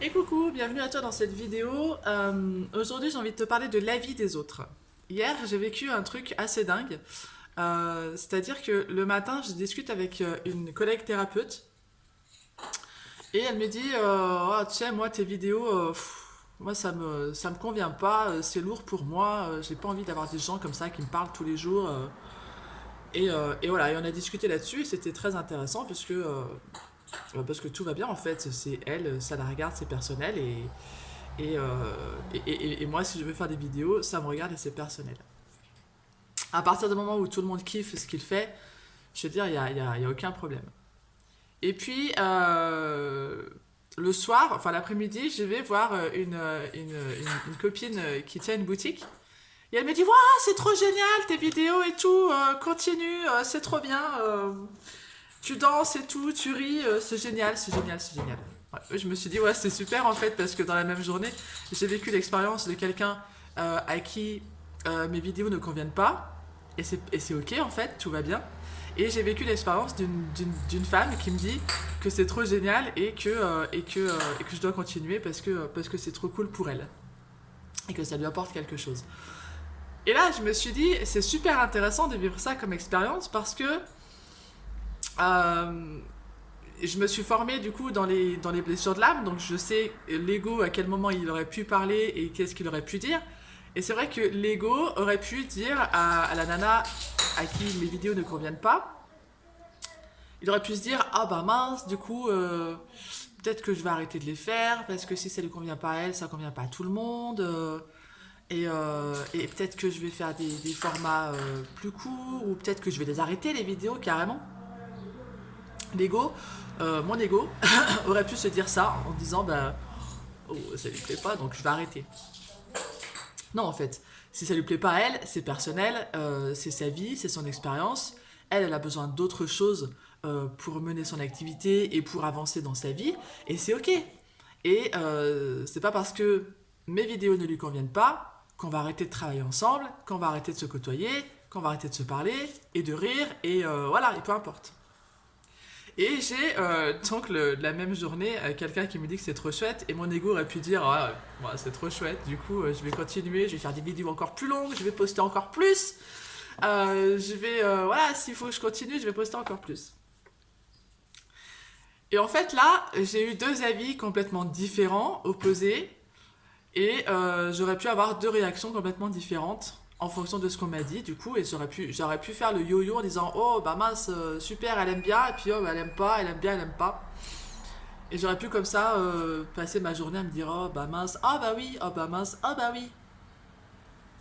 Et coucou, bienvenue à toi dans cette vidéo. Aujourd'hui, j'ai envie de te parler de l'avis des autres. Hier, j'ai vécu un truc assez dingue. C'est-à-dire que le matin, je discute avec une collègue thérapeute et elle me dit Ah, tu sais, moi, tes vidéos, moi, ça me convient pas, c'est lourd pour moi, j'ai pas envie d'avoir des gens comme ça qui me parlent tous les jours. Et voilà, et on a discuté là-dessus et c'était très intéressant parce que tout va bien en fait. C'est elle, ça la regarde, c'est personnel et moi, si je veux faire des vidéos, ça me regarde et c'est personnel. À partir du moment où tout le monde kiffe ce qu'il fait, je veux dire, il y a aucun problème. Et puis, le soir, enfin l'après-midi, je vais voir une copine qui tient une boutique. Et elle me dit, waouh, c'est trop génial tes vidéos et tout, continue, c'est trop bien, tu danses et tout, tu ris, c'est génial, c'est génial, c'est génial. Ouais, je me suis dit, ouais, c'est super en fait, parce que dans la même journée, j'ai vécu l'expérience de quelqu'un à qui mes vidéos ne conviennent pas, et c'est ok en fait, tout va bien. Et j'ai vécu l'expérience d'une femme qui me dit que c'est trop génial et que je dois continuer parce que c'est trop cool pour elle et que ça lui apporte quelque chose. Et là, je me suis dit, c'est super intéressant de vivre ça comme expérience parce que euh, je me suis formée du coup dans les blessures de l'âme, donc je sais l'ego à quel moment il aurait pu parler et qu'est-ce qu'il aurait pu dire. Et c'est vrai que l'ego aurait pu dire à la nana à qui mes vidéos ne conviennent pas, il aurait pu se dire ah bah mince, du coup peut-être que je vais arrêter de les faire parce que si ça ne convient pas à elle, ça convient pas à tout le monde. Et peut-être que je vais faire des formats plus courts ou peut-être que je vais les arrêter les vidéos carrément. L'ego, mon ego, aurait pu se dire ça en disant bah oh, ça lui plaît pas donc je vais arrêter. Non en fait, si ça lui plaît pas à elle, c'est personnel, c'est sa vie, c'est son expérience. Elle a besoin d'autre chose pour mener son activité et pour avancer dans sa vie et c'est ok. Et c'est pas parce que mes vidéos ne lui conviennent pas qu'on va arrêter de travailler ensemble, qu'on va arrêter de se côtoyer, qu'on va arrêter de se parler et de rire et voilà, et peu importe. Et j'ai donc la même journée quelqu'un qui me dit que c'est trop chouette et mon ego aurait pu dire ah, ouais, c'est trop chouette, du coup je vais continuer, je vais faire des vidéos encore plus longues, je vais poster encore plus, je vais voilà, s'il faut que je continue, je vais poster encore plus. Et en fait là, j'ai eu deux avis complètement différents, opposés, et j'aurais pu avoir deux réactions complètement différentes en fonction de ce qu'on m'a dit du coup et j'aurais pu faire le yo-yo en disant oh bah mince super elle aime bien et puis oh bah, elle aime pas elle aime bien elle aime pas et j'aurais pu comme ça passer ma journée à me dire oh bah mince ah bah oui oh bah mince ah bah oui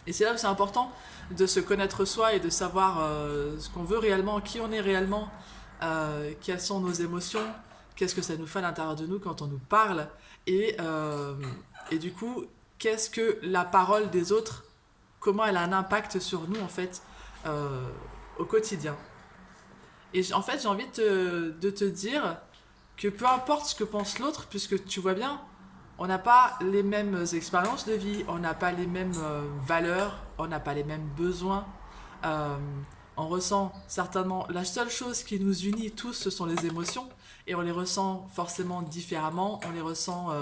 et c'est là où c'est important de se connaître soi et de savoir ce qu'on veut réellement qui on est réellement quelles sont nos émotions qu'est-ce que ça nous fait à l'intérieur de nous quand on nous parle et, euh, et du coup qu'est-ce que la parole des autres comment elle a un impact sur nous en fait euh, au quotidien. Et en fait j'ai envie de te dire que peu importe ce que pense l'autre, puisque tu vois bien, on n'a pas les mêmes expériences de vie, on n'a pas les mêmes valeurs, on n'a pas les mêmes besoins. Euh, on ressent certainement la seule chose qui nous unit tous, ce sont les émotions, et on les ressent forcément différemment, on les ressent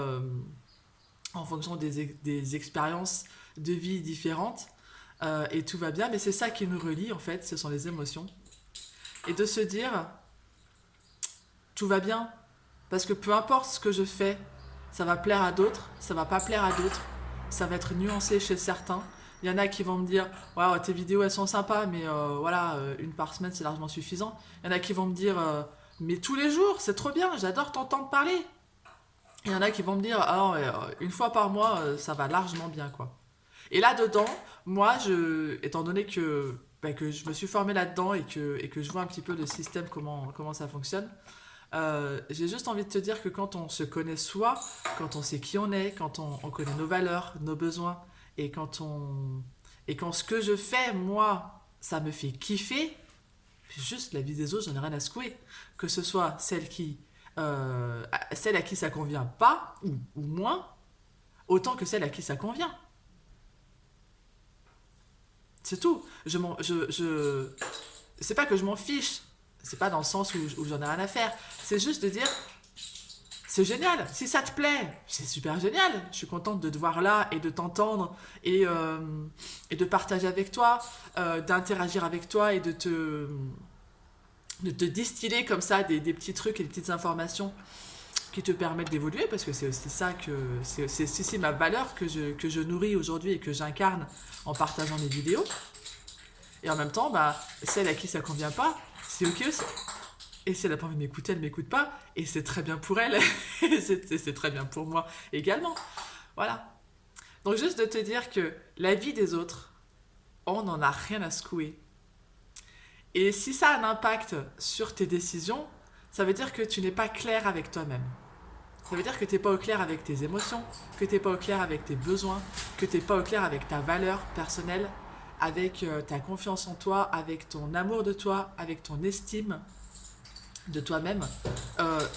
en fonction des expériences de vie différentes. Et tout va bien, mais c'est ça qui nous relie en fait, ce sont les émotions. Et de se dire, tout va bien, parce que peu importe ce que je fais, ça va plaire à d'autres, ça va pas plaire à d'autres, ça va être nuancé chez certains. Il y en a qui vont me dire, waouh, tes vidéos elles sont sympas, mais voilà, une par semaine c'est largement suffisant. Il y en a qui vont me dire, mais tous les jours, c'est trop bien, j'adore t'entendre parler. Il y en a qui vont me dire, ah ouais, une fois par mois, ça va largement bien quoi. Et là-dedans, moi, étant donné que je me suis formée là-dedans et que je vois un petit peu le système, comment ça fonctionne, j'ai juste envie de te dire que quand on se connaît soi, quand on sait qui on est, quand on connaît nos valeurs, nos besoins, et quand ce que je fais, moi, ça me fait kiffer, juste la vie des autres, j'en ai rien à secouer. Que ce soit celle à qui ça convient pas, ou moins, autant que celle à qui ça convient. C'est tout. C'est pas que je m'en fiche. C'est pas dans le sens où j'en ai rien à faire. C'est juste de dire, c'est génial. Si ça te plaît, c'est super génial. Je suis contente de te voir là et de t'entendre et de partager avec toi, d'interagir avec toi et de te distiller comme ça des petits trucs et des petites informations qui te permettent d'évoluer, parce que c'est aussi ça que c'est ma valeur que je nourris aujourd'hui et que j'incarne en partageant mes vidéos. Et en même temps, bah, celle à qui ça convient pas, c'est ok aussi. Et si elle n'a pas envie de m'écouter, elle ne m'écoute pas. Et c'est très bien pour elle. Et c'est très bien pour moi également. Voilà. Donc juste de te dire que la vie des autres, on n'en a rien à secouer. Et si ça a un impact sur tes décisions, ça veut dire que tu n'es pas clair avec toi-même. Ça veut dire que tu n'es pas au clair avec tes émotions, que tu n'es pas au clair avec tes besoins, que tu n'es pas au clair avec ta valeur personnelle, avec ta confiance en toi, avec ton amour de toi, avec ton estime de toi-même.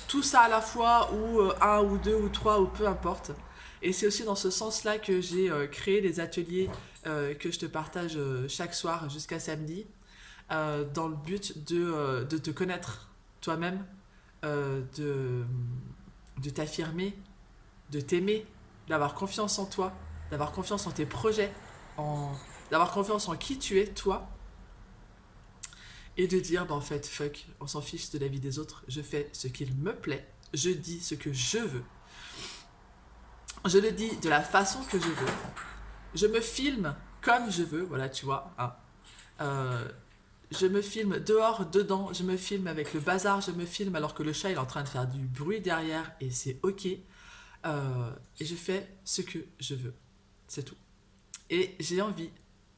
Tout ça à la fois, ou un, ou deux, ou trois, ou peu importe. Et c'est aussi dans ce sens-là que j'ai créé des ateliers que je te partage chaque soir jusqu'à samedi, dans le but de te connaître toi-même, de t'affirmer, de t'aimer, d'avoir confiance en toi, d'avoir confiance en tes projets, d'avoir confiance en qui tu es, toi, et de dire, bah en fait, fuck, on s'en fiche de la vie des autres, je fais ce qu'il me plaît, je dis ce que je veux, je le dis de la façon que je veux, je me filme comme je veux, voilà, tu vois, hein. Je me filme dehors, dedans, je me filme avec le bazar, je me filme alors que le chat il est en train de faire du bruit derrière et c'est ok. Et je fais ce que je veux, c'est tout. Et j'ai envie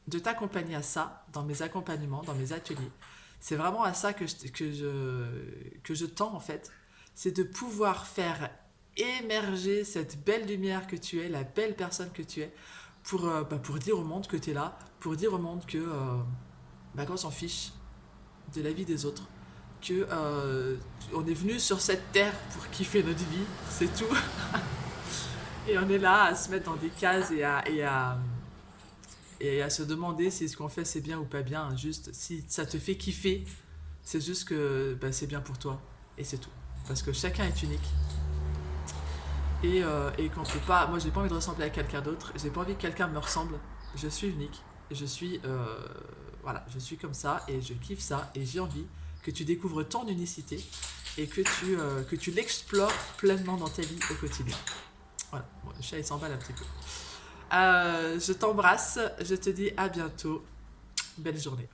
de t'accompagner à ça dans mes accompagnements, dans mes ateliers. C'est vraiment à ça que je tends en fait. C'est de pouvoir faire émerger cette belle lumière que tu es, la belle personne que tu es, pour dire au monde que tu es là, pour dire au monde que qu'on s'en fiche de la vie des autres, que on est venu sur cette terre pour kiffer notre vie, c'est tout. Et on est là à se mettre dans des cases et à se demander si ce qu'on fait c'est bien ou pas bien. Juste, si ça te fait kiffer, c'est juste que c'est bien pour toi. Et c'est tout. Parce que chacun est unique. Et qu'on peut pas. Moi, j'ai pas envie de ressembler à quelqu'un d'autre. J'ai pas envie que quelqu'un me ressemble. Je suis unique. Je suis. Voilà, je suis comme ça et je kiffe ça. Et j'ai envie que tu découvres ton unicité et que tu l'explores pleinement dans ta vie au quotidien. Voilà, bon, le chat il s'emballe un petit peu. Je t'embrasse, je te dis à bientôt. Belle journée.